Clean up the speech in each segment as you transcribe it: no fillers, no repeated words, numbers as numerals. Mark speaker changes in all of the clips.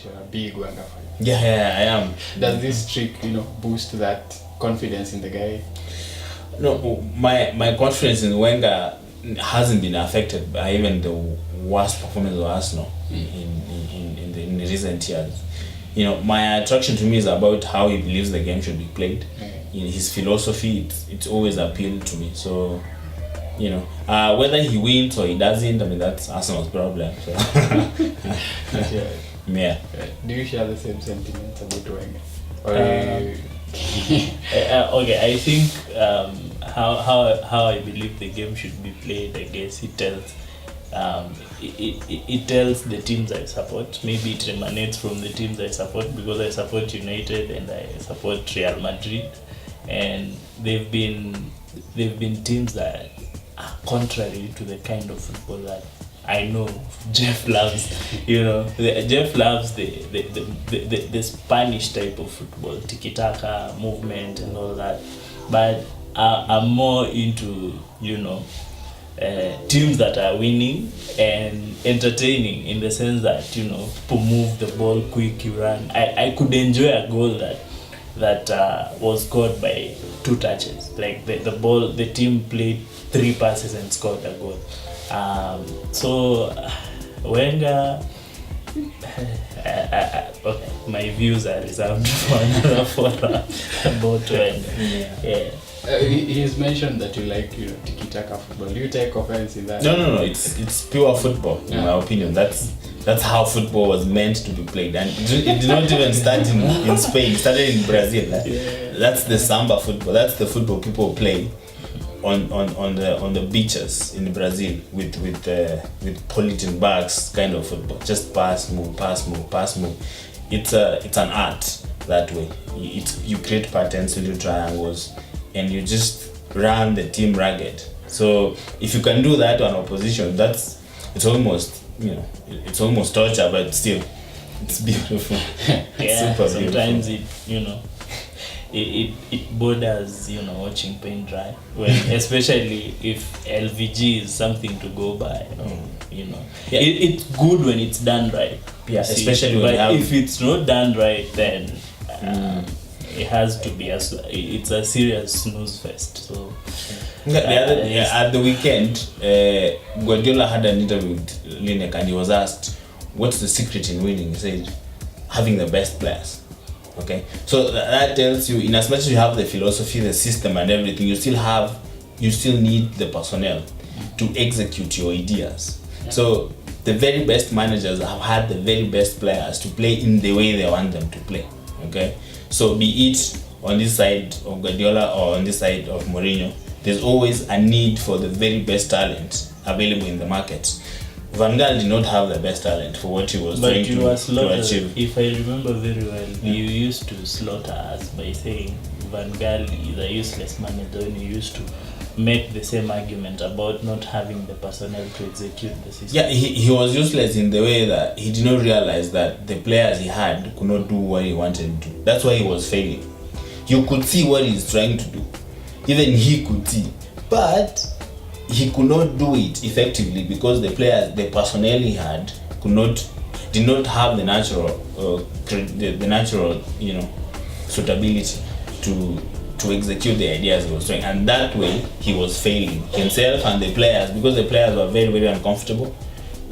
Speaker 1: that you're a big Wenger fan.
Speaker 2: Yeah, I am.
Speaker 1: Does this trick, boost that confidence in the guy?
Speaker 2: No, my confidence in Wenger hasn't been affected by even the worst performance of Arsenal in the recent years. My attraction to me is about how he believes the game should be played. In his philosophy, it's always appealed to me. So, whether he wins or he doesn't, I mean, that's Arsenal's problem. So. Yeah.
Speaker 1: Do you share the same sentiments about Wenger?
Speaker 3: Okay, I think how I believe the game should be played, I guess it tells the teams I support. Maybe it emanates from the teams I support, because I support United and I support Real Madrid, and they've been teams that are contrary to the kind of football that I know Jeff loves. Jeff loves the Spanish type of football, tiki-taka, movement and all that. But I'm more into, teams that are winning and entertaining, in the sense that, to move the ball quick, you run. I could enjoy a goal that was scored by 2 touches. Like the team played 3 passes and scored a goal. So Wenger, okay, my views are reserved for another forum about Wenger. Yeah.
Speaker 1: He's mentioned that you like tiki-taka football. Do you take offense in that?
Speaker 2: No. It's pure football, in my opinion. That's how football was meant to be played, and it did not even start in Spain. It started in Brazil. That's the samba football. That's the football people play on the beaches in Brazil with polythene bags, kind of football. Just pass, move. It's an art that way. You create patterns, little triangles, and you just run the team ragged. So if you can do that to an opposition, it's almost torture, but still it's beautiful.
Speaker 3: Yeah, super sometimes beautiful. It borders, watching paint dry, especially if LVG is something to go by. It's good when it's done right.
Speaker 2: Yeah, especially when
Speaker 3: if it's not done right, then it has to be it's a serious snooze fest. So
Speaker 2: at the weekend, Guardiola had an interview with Lineker, and he was asked, "What's the secret in winning?" He said, "Having the best players." Okay, so that tells you, in as much as you have the philosophy, the system, and everything, you still need the personnel to execute your ideas. Yeah. So the very best managers have had the very best players to play in the way they want them to play. Okay, so be it on this side of Guardiola or on this side of Mourinho, there's always a need for the very best talent available in the market. Van Gaal did not have the best talent for what he was trying to achieve.
Speaker 3: If I remember very well, you used to slaughter us by saying Van Gaal is a useless manager, and you used to make the same argument about not having the personnel to execute the system.
Speaker 2: Yeah, he was useless in the way that he did not realize that the players he had could not do what he wanted to do. That's why he was failing. You could see what he's trying to do. Even he could see. But he could not do it effectively because the personnel he had did not have the natural suitability to execute the ideas he was doing, and that way he was failing himself and the players, because the players were very, very uncomfortable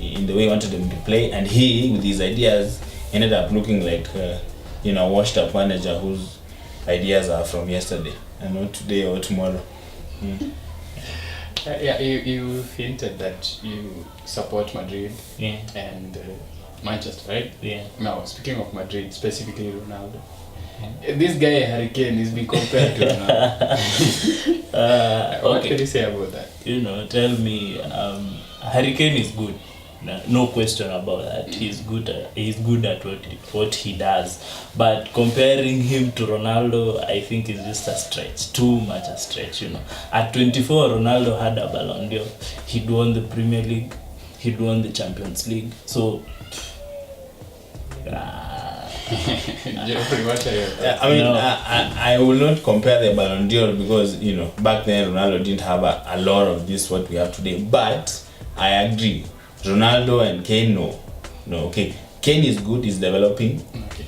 Speaker 2: in the way he wanted them to play, and he, with his ideas, ended up looking like a washed up manager whose ideas are from yesterday and not today or tomorrow.
Speaker 1: You hinted that you support Madrid and Manchester, right?
Speaker 3: Yeah.
Speaker 1: Now, speaking of Madrid, specifically Ronaldo, this guy Harry Kane is being compared to Ronaldo. What can you say about that?
Speaker 3: Tell me, Harry Kane is good. No question about that. He's good at what he does. But comparing him to Ronaldo, I think is just a stretch. Too much a stretch, At 24, Ronaldo had a Ballon d'Or. He'd won the Premier League. He'd won the Champions League. So,
Speaker 1: Jeffrey, what are your thoughts?
Speaker 2: I will not compare the Ballon d'Or because, back then Ronaldo didn't have a lot of this what we have today. But I agree. Ronaldo and Kane, no. Okay. Kane is good. He's developing.
Speaker 1: Okay.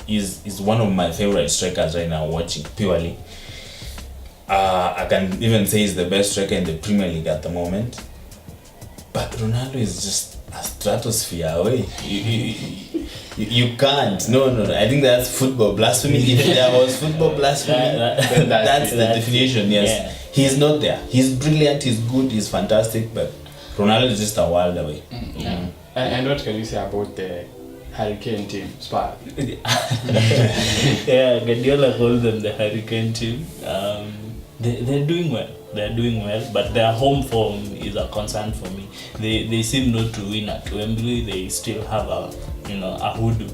Speaker 2: He's one of my favorite strikers right now. Watching purely, I can even say he's the best striker in the Premier League at the moment. But Ronaldo is just a stratosphere away. You can't. No. I think that's football blasphemy. If there was football blasphemy, then that's the definition. Yes,
Speaker 3: yeah.
Speaker 2: He's not there. He's brilliant. He's good. He's fantastic. But Ronaldo is just a world away.
Speaker 1: Yeah. And what can you say about the Harry Kane team, Spurs?
Speaker 3: Yeah, Guardiola called them the Hurricane team. They're doing well. They're doing well, but their home form is a concern for me. They seem not to win at Wembley. They still have a hoodoo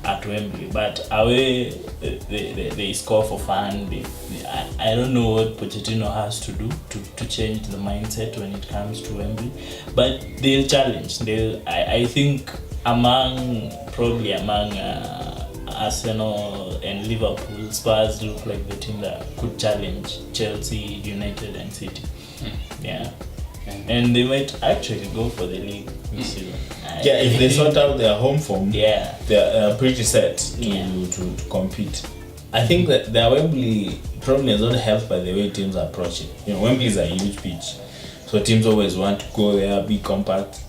Speaker 3: at Wembley, but away they score for fun. I don't know what Pochettino has to do to change the mindset when it comes to Wembley, but they'll challenge. I think among Arsenal and Liverpool, Spurs look like the team that could challenge Chelsea, United and City. Yeah. And they might actually go for the league this season.
Speaker 2: Yeah, if they sort out their home form,
Speaker 3: yeah,
Speaker 2: they're pretty set to compete. I think that their Wembley problem is not helped by the way teams approach it. Wembley is a huge pitch, so teams always want to go there, be compact.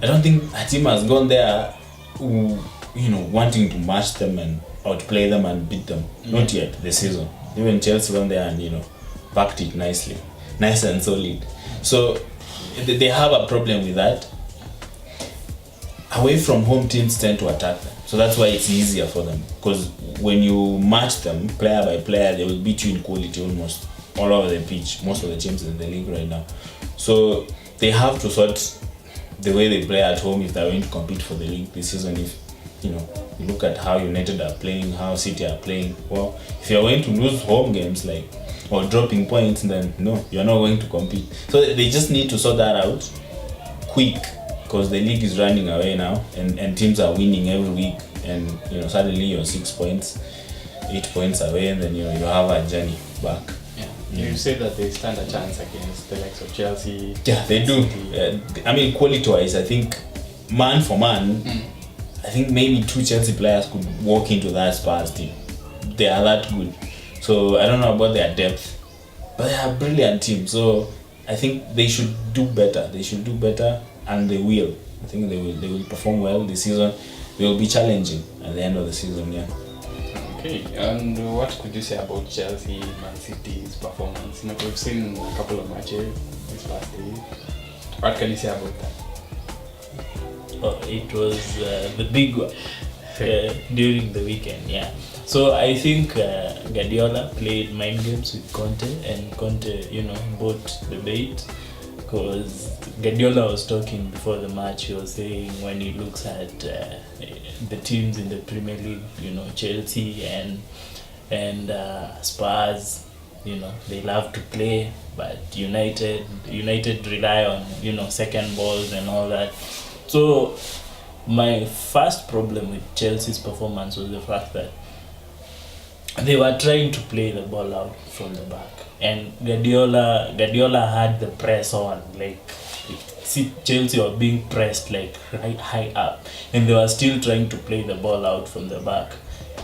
Speaker 2: I don't think a team has gone there wanting to match them and outplay them and beat them. Not yet this season. Even Chelsea went there and packed it nice and solid. So they have a problem with that. Away from home, teams tend to attack them, so that's why it's easier for them, because when you match them player by player, they will beat you in quality almost all over the pitch, most of the teams in the league right now. So they have to sort the way they play at home if they're going to compete for the league this season. If you look at how United are playing, how City are playing, well, if you're going to lose home games or dropping points, then no, you're not going to compete. So they just need to sort that out quick, because the league is running away now, and teams are winning every week, and suddenly you're 6 points, 8 points away, and then you have a journey back.
Speaker 1: Yeah. You say that they stand a chance against the likes of Chelsea.
Speaker 2: Yeah, they do. I mean, quality-wise, I think man for man, I think maybe 2 Chelsea players could walk into that Spurs team. They are that good. So I don't know about their depth, but they are a brilliant team. So I think they should do better. They should do better, and they will. I think they will perform well this season. They will be challenging at the end of the season. Yeah.
Speaker 1: Okay. And what could you say about Chelsea, Man City's performance? We've seen a couple of matches this past day. What can you say about that?
Speaker 3: Oh, it was the big one during the weekend. Yeah. So I think Guardiola played mind games with Conte, and Conte, bought the bait, because Guardiola was talking before the match. He was saying when he looks at the teams in the Premier League, Chelsea and Spurs, they love to play, but United rely on second balls and all that. So my first problem with Chelsea's performance was the fact that they were trying to play the ball out from the back, and Guardiola had the press on, see Chelsea were being pressed right high up, and they were still trying to play the ball out from the back,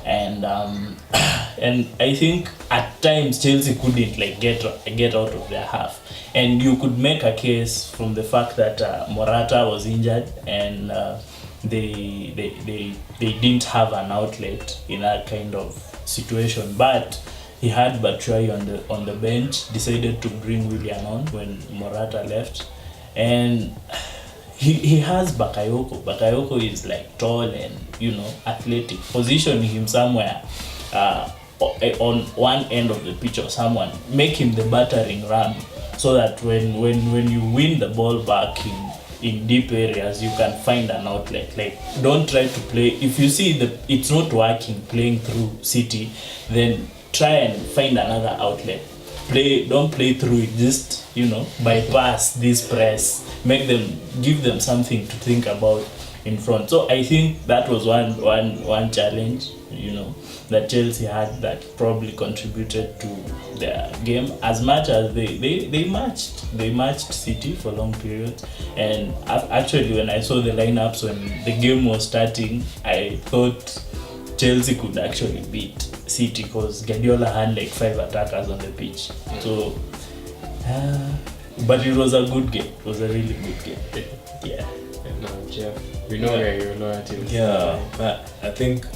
Speaker 3: and I think at times Chelsea couldn't get out of their half, and you could make a case from the fact that Morata was injured, and they didn't have an outlet in that kind of situation, but he had Batshuayi on the bench, decided to bring Willian on when Morata left, and he has Bakayoko. Bakayoko is tall and athletic. Position him somewhere on one end of the pitch or someone, make him the battering ram, so that when you win the ball back in deep areas, you can find an outlet. Don't try to play, if you see it's not working playing through City, then try and find another outlet. Don't play through it, just bypass this press, give them something to think about in front. So I think that was one challenge that Chelsea had that probably contributed to their game as much as they matched City for long periods. And actually, when I saw the lineups when the game was starting, I thought Chelsea could actually beat City because Guardiola had like 5 attackers on the pitch. So, but it was a good game. It was a really good game. Yeah.
Speaker 1: No, Jeff, we know where your loyalty is.
Speaker 2: Yeah, but I think,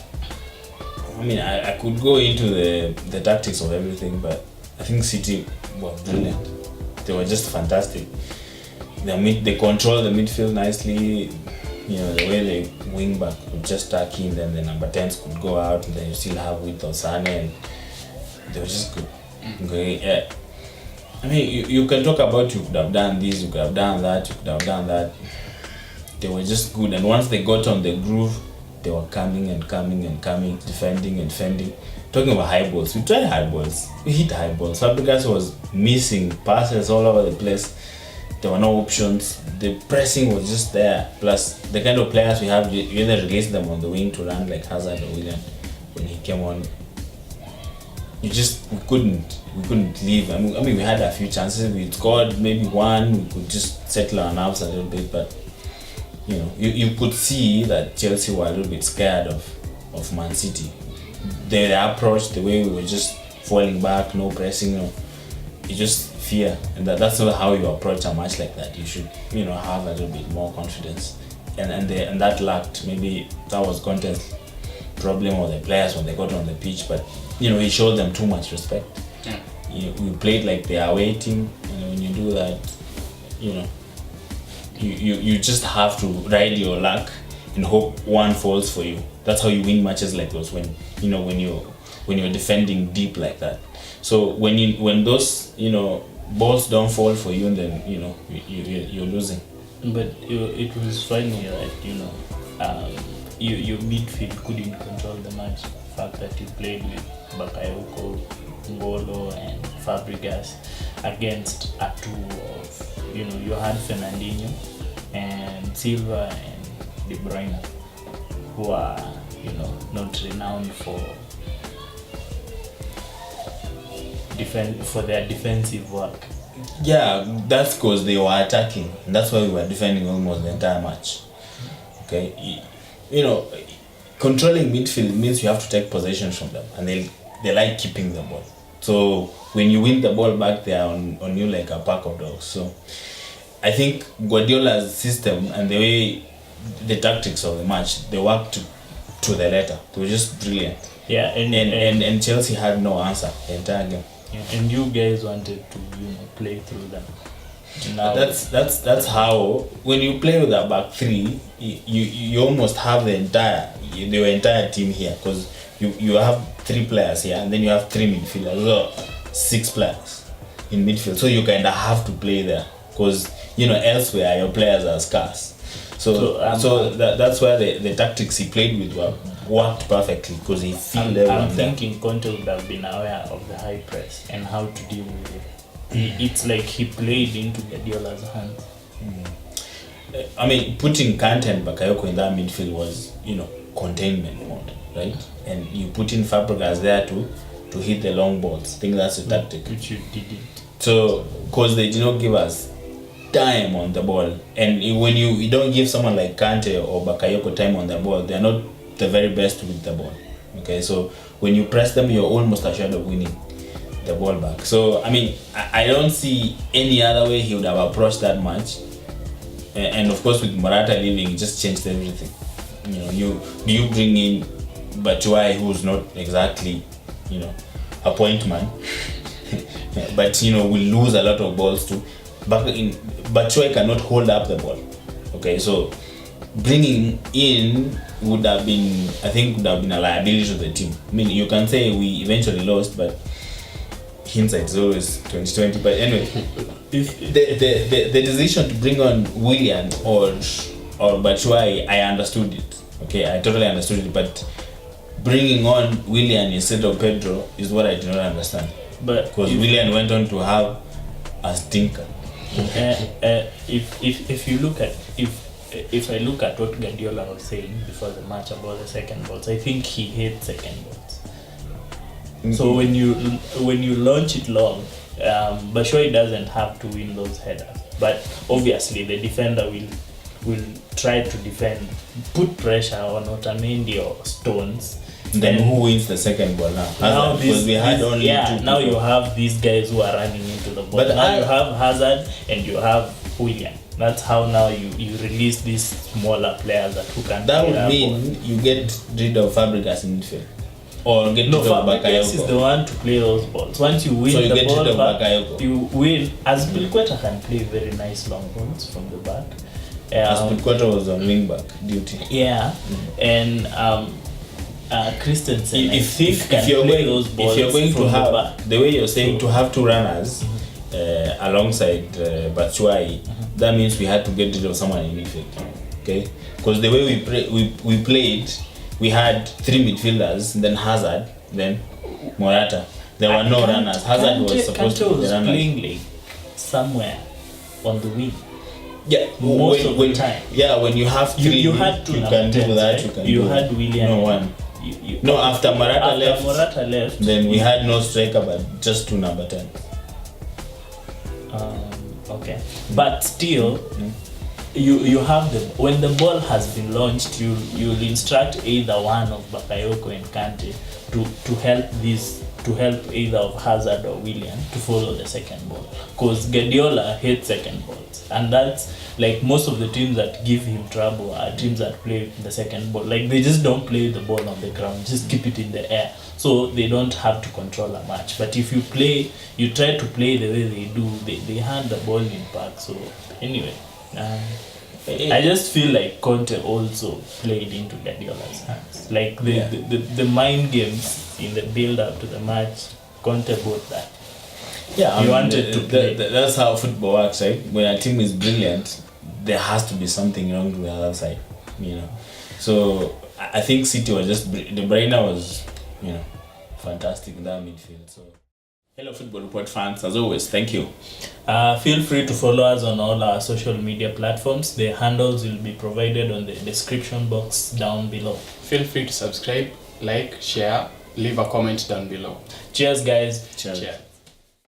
Speaker 2: I could go into the tactics of everything, but I think City were brilliant. They were just fantastic. They control the midfield nicely. The way the wing back could just tuck in, then the number 10s could go out, and then you still have width on Sane, and they were just good. Okay, yeah. You can talk about you could have done this, you could have done that, you could have done that. They were just good, and once they got on the groove, they were coming, defending. Talking about high balls, we tried high balls, we hit high balls. Fabregas was missing passes all over the place. There were no options. The pressing was just there. Plus, the kind of players we have, you either release them on the wing to run like Hazard or Willian. When he came on, we couldn't leave. We had a few chances. We scored maybe one. We could just settle our nerves a little bit, but you could see that Chelsea were a little bit scared of Man City. Their approach, the way we were just falling back, no pressing, you just fear, and that's not how you approach a match like that. You should, have a little bit more confidence, and that lacked. Maybe that was Conte's problem or the players when they got on the pitch, but he showed them too much respect. Yeah. We played like they are waiting, and when you do that, you just have to ride your luck and hope one falls for you. That's how you win matches like those when you're defending deep like that. So when those balls don't fall for you, then you're losing.
Speaker 3: But it was funny that your midfield couldn't control the match. The fact that you played with Bakayoko, Ngolo, and Fabregas against a two of you had Fernandinho and Silva and De Bruyne, who are not renowned for their defensive work.
Speaker 2: Yeah, that's because they were attacking, and that's why we were defending almost the entire match. Okay, controlling midfield means you have to take possession from them, and they like keeping the ball. So when you win the ball back, they are on you like a pack of dogs. So I think Guardiola's system and the way the tactics of the match, they worked to the letter. They were just brilliant.
Speaker 3: Yeah,
Speaker 2: and Chelsea had no answer the entire game.
Speaker 3: And you guys wanted to play through them.
Speaker 2: Now that's how when you play with a back three, you almost have the entire team here, because you have 3 players here, and then you have 3 midfielders, so 6 players in midfield. So you kind of have to play there, because elsewhere your players are scarce. So that's where the tactics he played with worked perfectly, because he filled everyone.
Speaker 3: I'm thinking Conte would have been aware of the high press and how to deal with it. It's like he played into Guardiola's hands.
Speaker 2: Putting Kante and Bakayoko in that midfield was, containment mode, right? And you put in Fabregas there to hit the long balls. I think that's the tactic.
Speaker 3: Which you didn't.
Speaker 2: So, because they did not give us time on the ball, and when you don't give someone like Kante or Bakayoko time on the ball, they're not the very best with the ball. Okay, so when you press them, you're almost assured of winning the ball back. So I don't see any other way he would have approached that match. And of course, with Morata leaving, it just changed everything. You bring in Batshuayi, who's not exactly a point man, but will lose a lot of balls too. Batshuayi cannot hold up the ball. Okay, so bringing in would have been a liability to the team. You can say we eventually lost, but hindsight is always 2020. But anyway, the decision to bring on Willian or Batshuayi, I understood it. Okay, I totally understood it. But bringing on Willian instead of Pedro is what I do not understand.
Speaker 3: But
Speaker 2: because Willian went on to have a stinker.
Speaker 3: If you look at if I look at what Guardiola was saying before the match about the second balls, I think he hates second balls. So when you launch it long, Batshuayi doesn't have to win those headers, but obviously the defender will try to defend, put pressure on Otamendi or Stones.
Speaker 2: Then who wins the second ball now?
Speaker 3: Now
Speaker 2: because we had only two
Speaker 3: now
Speaker 2: people.
Speaker 3: you have these guys who are running into the ball.
Speaker 2: But
Speaker 3: now you have Hazard and you have Willian. That's how now you release these smaller players who can.
Speaker 2: That would mean you get rid of Fabregas in midfield, or get rid of
Speaker 3: Fabregas is the
Speaker 2: Bakayoko.
Speaker 3: one to play those balls. Once you win
Speaker 2: So you
Speaker 3: the
Speaker 2: get
Speaker 3: ball
Speaker 2: rid of
Speaker 3: back,
Speaker 2: Bakayoko.
Speaker 3: you win. As Bilqueta can play very nice long balls from the back.
Speaker 2: Aspilicueta was on wing back duty.
Speaker 3: Yeah, and Christensen.
Speaker 2: If you're going to have the way you're saying to have two runners alongside Batshuayi, that means we had to get rid of someone in midfield. Okay, because the way we played, we had three midfielders, then Hazard, then Morata. There were no runners. Hazard was supposed to be the runner.
Speaker 3: Playing like somewhere on the wing.
Speaker 2: Yeah,
Speaker 3: Most of the time.
Speaker 2: Yeah, when you have three,
Speaker 3: You had two
Speaker 2: you
Speaker 3: number
Speaker 2: can do
Speaker 3: 10s,
Speaker 2: that.
Speaker 3: right?
Speaker 2: You can
Speaker 3: You
Speaker 2: do
Speaker 3: had
Speaker 2: that.
Speaker 3: Willian.
Speaker 2: No one. No, after Morata left, then we had no striker, but just two number 10.
Speaker 3: Okay, but still, you have the when the ball has been launched, you'll instruct either one of Bakayoko and Kante to help either of Hazard or Willian to follow the second ball, because Guardiola hates second balls, and that's like most of the teams that give him trouble are teams that play the second ball. Like they just don't play the ball on the ground, just keep it in the air, so they don't have to control a match. But if you try to play the way they do, they hand the ball in back. So anyway, I just feel like Conte also played into Guardiola's hands. Like the mind games in the build up to the match, Conte bought that.
Speaker 2: Yeah,
Speaker 3: he wanted to play.
Speaker 2: That's how football works, right? When a team is brilliant, there has to be something wrong with the other side, So I think City was just De Bruyne was, fantastic in that midfield. So, hello, Football Report fans. As always, thank you.
Speaker 3: Feel free to follow us on all our social media platforms. The handles will be provided on the description box down below.
Speaker 1: Feel free to subscribe, like, share, leave a comment down below.
Speaker 3: Cheers, guys.
Speaker 2: Cheers.
Speaker 1: Cheers.